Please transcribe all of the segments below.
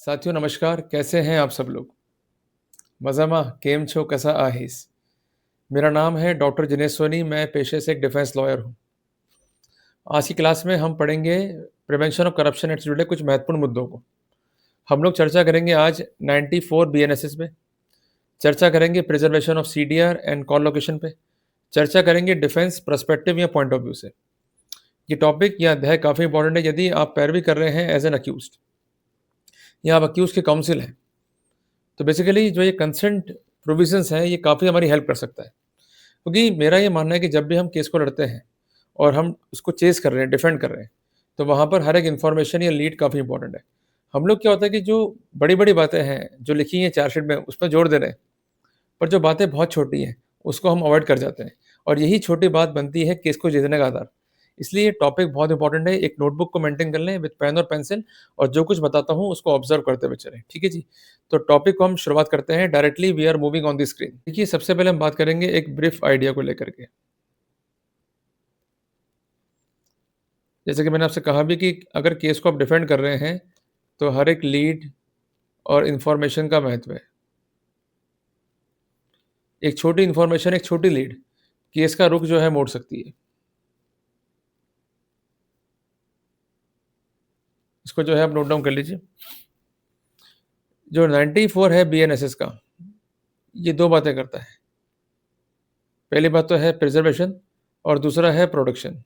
साथियों नमस्कार, कैसे हैं आप सब लोग? मज़ामा, केम छो, कैसा आहिस? मेरा नाम है डॉक्टर जिनेश सोनी, मैं पेशे से एक डिफेंस लॉयर हूँ। आज की क्लास में हम पढ़ेंगे प्रिवेंशन ऑफ करप्शन से जुड़े कुछ महत्वपूर्ण मुद्दों को। हम लोग चर्चा करेंगे आज 94 बीएनएसएस पे, चर्चा करेंगे preservation of CDR and call location पे, चर्चा करेंगे डिफेंस पर्सपेक्टिव या पॉइंट ऑफ व्यू से। ये टॉपिक या अध्याय काफ़ी इंपॉर्टेंट है यदि आप पैरवी कर रहे हैं एज एन अक्यूज्ड या आप अक्यूज़ के काउंसिल हैं। तो बेसिकली जो ये कंसेंट प्रोविजंस हैं, ये काफ़ी हमारी हेल्प कर सकता है। क्योंकि मेरा ये मानना है कि जब भी हम केस को लड़ते हैं और हम उसको चेज़ कर रहे हैं, डिफेंड कर रहे हैं, तो वहाँ पर हर एक इन्फॉर्मेशन या लीड काफ़ी इंपॉर्टेंट है। हम लोग क्या होता है कि जो बड़ी-बड़ी बातें हैं, जो लिखी हैं चार्जशीट में, उसमें जोर दे रहे हैं, पर जो बातें बहुत छोटी हैं, उसको हम अवॉइड कर जाते हैं और यही छोटी बात बनती है केस को जीतने का आधार। इसलिए ये टॉपिक बहुत इंपॉर्टेंट है, एक नोटबुक को मेंटेन कर लें विद पेन और पेंसिल और जो कुछ बताता हूँ उसको ऑब्ज़र्व करते हुए चलें, ठीक है जी? तो टॉपिक को हम शुरुआत करते हैं directly we are moving on the screen. देखिए, सबसे पहले हम बात करेंगे एक ब्रीफ आइडिया को लेकर के। जैसे कि मैंने आपसे कहा भी कि अगर केस को आप डिफेंड कर रहे हैं, तो हर एक लीड और इन्फॉर्मेशन का महत्व है। एक छोटी इन्फॉर्मेशन, एक छोटी लीड, केस का रुख जो है मोड़ सकती है। इसको जो है आप नोट डाउन कर लीजिए। जो 94 है बीएनएसएस का, ये 2 बातें करता है। पहली बात तो है प्रिज़र्वेशन और दूसरा है प्रोडक्शन।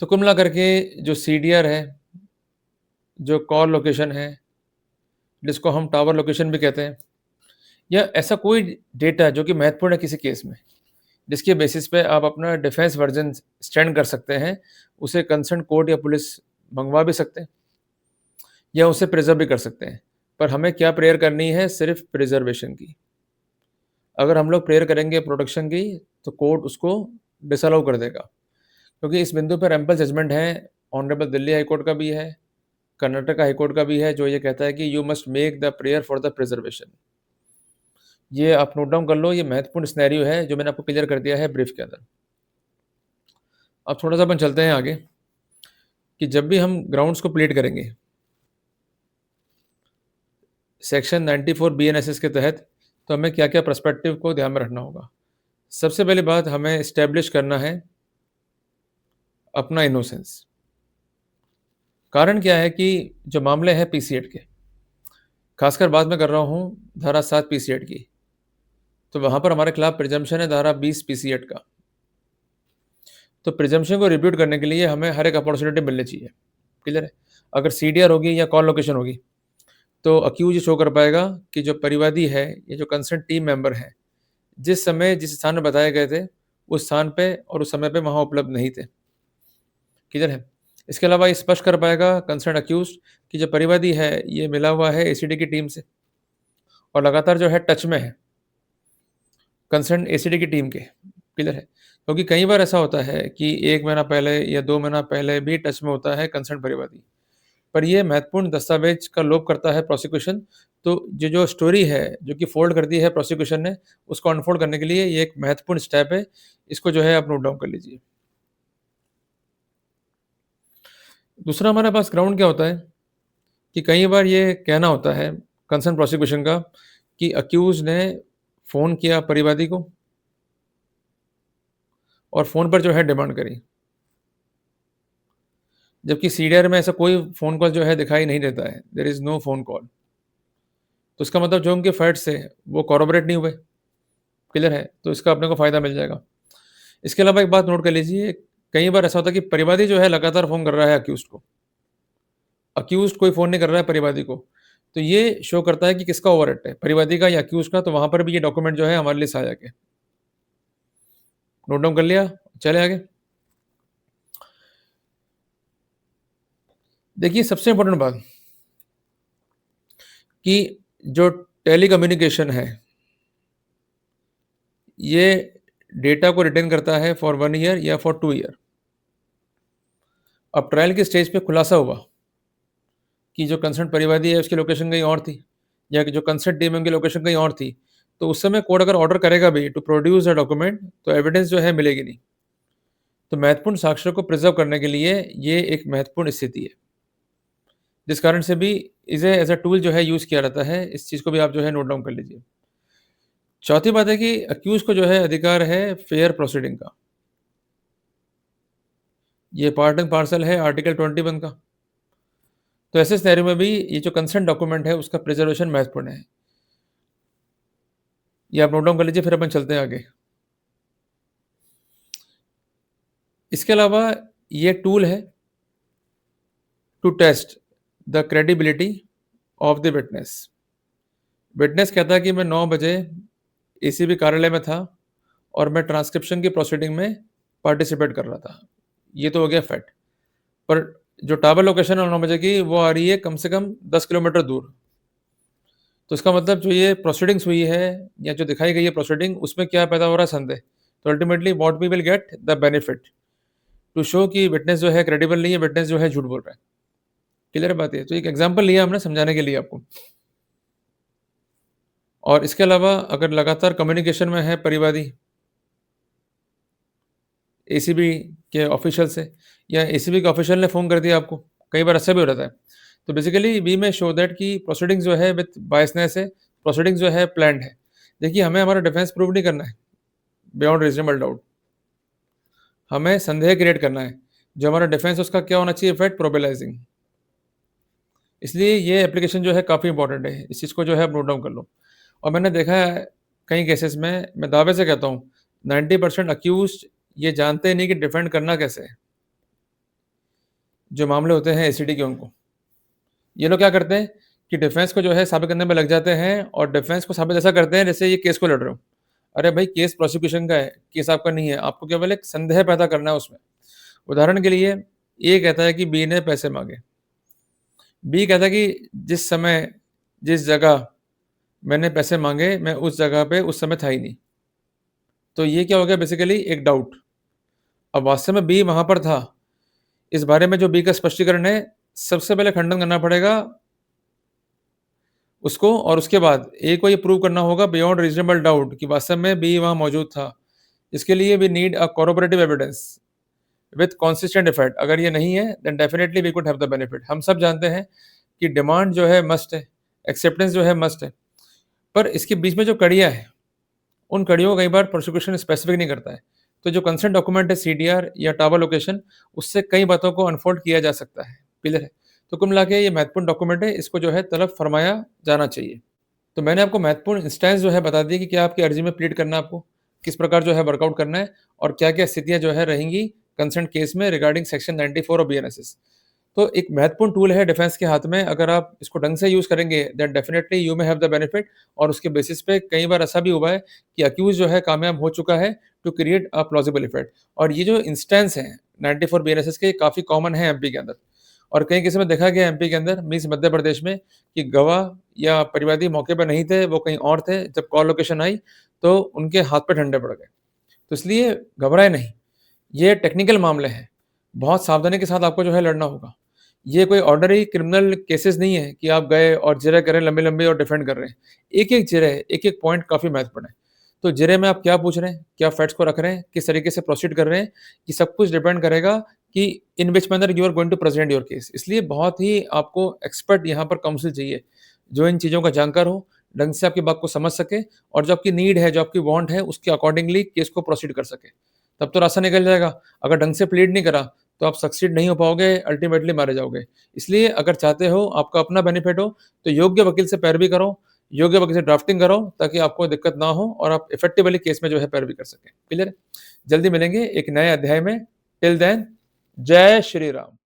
तो कुल मिला करके जो सीडीआर है, जो कॉल लोकेशन है, जिसको हम टावर लोकेशन भी कहते हैं, या ऐसा कोई डेटा जो कि महत्वपूर्ण है किसी केस में, जिसके बेसिस पे आप अपना डिफेंस वर्जन स्टैंड कर सकते हैं, उसे कंसर्न कोर्ट या पुलिस मंगवा भी सकते हैं या उसे प्रिज़र्व भी कर सकते हैं। पर हमें क्या प्रेयर करनी है? सिर्फ़ प्रिज़र्वेशन की। अगर हम लोग प्रेयर करेंगे प्रोटेक्शन की, तो कोर्ट उसको डिसअलाउ कर देगा। क्योंकि इस बिंदु पर एम्पल जजमेंट है, ऑनरेबल दिल्ली हाई कोर्ट का भी है, कर्नाटक हाई कोर्ट का भी है, जो ये कहता है कि you must make the prayer for the preservation. ये आप नोट डाउन कर लो, ये महत्वपूर्ण सिनेरियो है, जो मैंने आपको क्लियर कर दिया है ब्रीफ के अंदर। अब थोड़ा-सा अपन चलते हैं आगे, कि जब भी हम ग्राउंड्स को प्लीड करेंगे, सेक्शन 94 बीएनएसएस के तहत, तो हमें क्या-क्या पर्सपेक्टिव को ध्यान में रखना होगा। सबसे पहली बात, हमें एस्टेब्लिश करना है अपना इनोसेंस। कारण क्या है कि जो मामले हैं पीसी एक्ट के, खासकर बात मैं कर रहा हूँ धारा 7 पीसी एक्ट की, तो वहाँ पर हमारे खिलाफ प्रिजम्पशन है धारा 20 पीसी एक्ट का। तो प्रिजम्पशन को रिब्यूट करने के लिए हमें हर एक अपॉर्चुनिटी मिलनी चाहिए, क्लियर है? अगर सीडीआर होगी या कॉल लोकेशन होगी, तो अक्यूज़ ये शो कर पाएगा कि जो परिवादी है या जो कंसर्न टीम मेंबर हैं, जिस समय जिस स्थान में बताए गए थे, उस स्थान पे और उस समय पे वहाँ उपलब्ध नहीं थे, क्लियर है? इसके अलावा ये स्पष्ट कर पाएगा कंसर्न अक्यूज़्ड कि जो परिवादी है, ये मिला हुआ है एसीडी की टीम से और लगातार जो है टच में है कंसर्न एसीडी की टीम के, क्लियर है? क्योंकि कई बार ऐसा होता है कि 1 महीना पहले या 2 महीना पहले भी टच में होता है कंसर्न परिवादी। पर ये महत्वपूर्ण दस्तावेज का लोप करता है प्रोसिक्यूशन, तो जो स्टोरी है, जो कि फ़ोल्ड कर दी है प्रोसिक्यूशन ने, उसको अनफ़ोल्ड करने के लिए ये एक महत्वपूर्ण स्टेप है। इसको जो है आप नोट डाउन कर लीजिए। दूसरा हमारे पास ग्राउंड क्या होता है कि कई बार ये कहना होता है कंसर्न प्रोसिक्यूशन का कि अक्यूज़ ने फ़ोन किया परिवादी को और फ़ोन पर जो है डिमांड करी। जबकि सीडीआर में ऐसा कोई फ़ोन कॉल जो है दिखाई नहीं देता है, there is no phone call. तो इसका मतलब जो उनके फैक्ट्स थे, वो कॉरबोरेट नहीं हुए, क्लियर है? तो इसका अपने को फ़ायदा मिल जाएगा। इसके अलावा एक बात नोट कर लीजिए, कई बार ऐसा होता है कि परिवादी जो है लगातार फ़ोन कर रहा है अक्यूज़्ड को। अक्यूज़्ड कोई फ़ोन नहीं कर रहा है परिवादी को। तो ये शो करता है कि किसका ओवर एक्ट है, परिवादी का या अक्यूज़्ड का, तो वहाँ पर भी ये डॉक्यूमेंट जो है हमारे लिए सहायक है। नोट डाउन कर लिया? चलें आगे। देखिए सबसे इम्पोर्टेंट बात कि जो टेलीकम्युनिकेशन है, ये डेटा को रिटेन करता है फॉर 1 ईयर या फॉर 2 ईयर। अब ट्रायल के स्टेज पे खुलासा हुआ कि जो कंसर्न परिवादी है उसकी लोकेशन कहीं और थी या कि जो कंसर्न टीम है उनकी लोकेशन कहीं और थी, तो उस समय कोर्ट अगर ऑर्डर करेगा भी टू प्रोड्यूस अ डॉक्यूमेंट, तो एविडेंस जो है मिलेगी नहीं। तो महत्वपूर्ण साक्ष्यों को प्रिजर्व करने के लिए ये एक महत्वपूर्ण स्थिति है। जिस कारण से भी इसे एज़ अ टूल जो है यूज़ किया जाता है। इस चीज़ को भी आप जो है नोट डाउन कर लीजिए। चौथी बात है कि अक्यूज़ को जो है अधिकार है फेयर प्रोसीडिंग का। ये पार्ट एंड पार्सल है आर्टिकल 21 का। तो ऐसे सिनेरियो में भी ये जो कंसेंट डॉक्यूमेंट है उसका प्रिजर्वेशन महत्वपूर्ण है। ये आप नोट डाउन कर लीजिए, फिर अपन चलते हैं आगे। इसके अलावा ये टूल है to test the credibility of the witness. Witness कहता है कि मैं 9 बजे एसीबी कार्यालय में था और मैं ट्रांसक्रिप्शन की प्रोसीडिंग में पार्टिसिपेट कर रहा था। ये तो हो गया फैक्ट। पर जो टावर लोकेशन है 9 बजे की वो आ रही है कम से कम 10 किलोमीटर दूर। तो इसका मतलब जो ये प्रोसीडिंग्स हुई है या जो दिखाई गई है प्रोसीडिंग उसमें क्या पैदा हो रहा है संदेह। तो ultimately what we will get the benefit to show कि विटनेस जो है क्रेडिबल नहीं है, विटनेस जो है झूठ बोल रहा है। क्लियर बात है? तो एक एग्जांपल लिया हमने समझाने के लिए आपको। और इसके अलावा अगर लगातार कम्युनिकेशन में है परिवादी एसीबी के ऑफिशियल से या एसीबी के ऑफिशियल ने फ़ोन कर दिया आपको, कई बार ऐसा भी हो जाता है। तो बेसिकली वी में शो दैट कि प्रोसीडिंग्स जो है विथ बायसनेस है, प्रोसीडिंग्स जो है प्लान्ड है। देखिए हमें हमारा डिफेंस प्रूव नहीं करना है बियॉन्ड रीजनेबल डाउट, हमें संदेह क्रिएट करना है। जो हमारा डिफेंस है उसका क्या होना चाहिए इफेक्ट प्रोबेलाइजिंग। इसलिए ये एप्लीकेशन जो है काफ़ी इंपॉर्टेंट है, इस चीज़ को जो है आप नोट डाउन कर लो। और मैंने देखा है कई केसेस में, मैं दावे से कहता हूँ 90% अक्यूज्ड ये जानते ही नहीं कि डिफेंड करना कैसे है। जो मामले होते हैं एसीडी के उनको। ये लोग क्या करते हैं कि डिफेंस को जो है साबित करने में लग जाते हैं और डिफेंस को साबित ऐसा करते हैं जैसे ये केस को लड़ रहे हो। अरे भाई केस प्रोसिक्यूशन का है, केस आपका नहीं है, आपको केवल एक संदेह पैदा करना है उसमें। उदाहरण के लिए ए कहता है कि बी ने पैसे माँगे। बी कहता है कि जिस समय, जिस जगह मैंने पैसे माँगे, मैं उस जगह पे उस समय था ही नहीं। तो ये क्या हो गया बेसिकली एक डाउट। अब वास्तव में बी वहाँ पर था। इस बारे में जो बी का स्पष्टीकरण है, सबसे पहले खंडन करना पड़ेगा उसको और उसके बाद ए को ये प्रूव करना होगा बियॉन्ड रीजनेबल डाउट कि वास्तव में बी वहाँ मौजूद था। इसके लिए we need a corroborative evidence with consistent effect. अगर ये नहीं है then definitely we could have the benefit. हम सब जानते हैं कि डिमांड जो है मस्ट है, एक्सेप्टेंस जो है मस्ट है, पर इसके बीच में जो कड़ियाँ हैं, उन कड़ियों को कई बार प्रोसिक्यूशन स्पेसिफिक नहीं करता है। तो जो कंसेंट डॉक्यूमेंट है सीडीआर या टावर लोकेशन, उससे कई बातों को अनफोल्ड किया जा सकता है। क्लियर है? तो कुल मिला के ये महत्वपूर्ण डॉक्यूमेंट है, इसको जो है तलब फरमाया जाना चाहिए। तो मैंने आपको महत्वपूर्ण इंस्टेंस जो है बता दिए कि क्या आपकी अर्जी में प्लीड करना है आपको, किस प्रकार जो है वर्कआउट करना है और क्या-क्या स्थितियाँ जो है रहेंगी कंसर्न केस में रिगार्डिंग सेक्शन 94 ऑफ बीएनएसएस। तो एक महत्वपूर्ण टूल है डिफेंस के हाथ में, अगर आप इसको ढंग से यूज़ करेंगे then definitely you may have the benefit. और उसके बेसिस पे कई बार ऐसा भी हुआ है कि अक्यूज़ जो है कामयाब हो चुका है to create a plausible effect. और ये जो इंस्टेंस हैं 94 बीएनएसएस के काफ़ी कॉमन है एमपी के अंदर। और कई केस में देखा गया एमपी के अंदर मीन्स मध्य प्रदेश में कि गवाह या परिवादी मौके पर नहीं थे, वो कहीं और थे। जब कॉल लोकेशन आई तो उनके हाथ पे ठंडे पड़ गए। तो इसलिए घबराएँ नहीं, ये टेक्निकल मामले हैं, बहुत सावधानी के साथ आपको जो है लड़ना होगा। ये कोई ऑर्डिनरी क्रिमिनल केसेस नहीं है कि आप गए और जिरह कर रहे हैं लंबी-लंबी और डिफेंड कर रहे हैं। एक-एक जिरह, एक-एक पॉइंट काफ़ी महत्वपूर्ण है। तो जिरह में आप क्या पूछ रहे हैं, क्या फैक्ट्स को रख रहे हैं, किस तरीके से प्रोसीड कर रहे हैं, ये सब कुछ डिपेंड करेगा कि in which manner you are going to present your case. इसलिए बहुत ही आपको एक्सपर्ट यहाँ पर काउंसिल चाहिए, जो इन चीज़ों का जानकार हो, ढंग से आपकी बात को समझ सके और जो आपकी नीड है, जो आपकी वांट है, उसके अकॉर्डिंगली केस को प्रोसीड कर सके। तब तो रास्ता निकल जाएगा। अगर ढंग से प्लीड नहीं करा, तो आप सक्सीड नहीं हो पाओगे, अल्टीमेटली मारे जाओगे। इसलिए अगर चाहते हो आपका अपना बेनिफिट हो, तो योग्य वकील से पैरवी करो, योग्य वकील से ड्राफ्टिंग करो ताकि आपको दिक्कत ना हो और आप इफेक्टिवली केस में जो है पैरवी कर सकें। क्लियर है? जल्दी मिलेंगे एक नए अध्याय में। टिल देन जय श्री राम।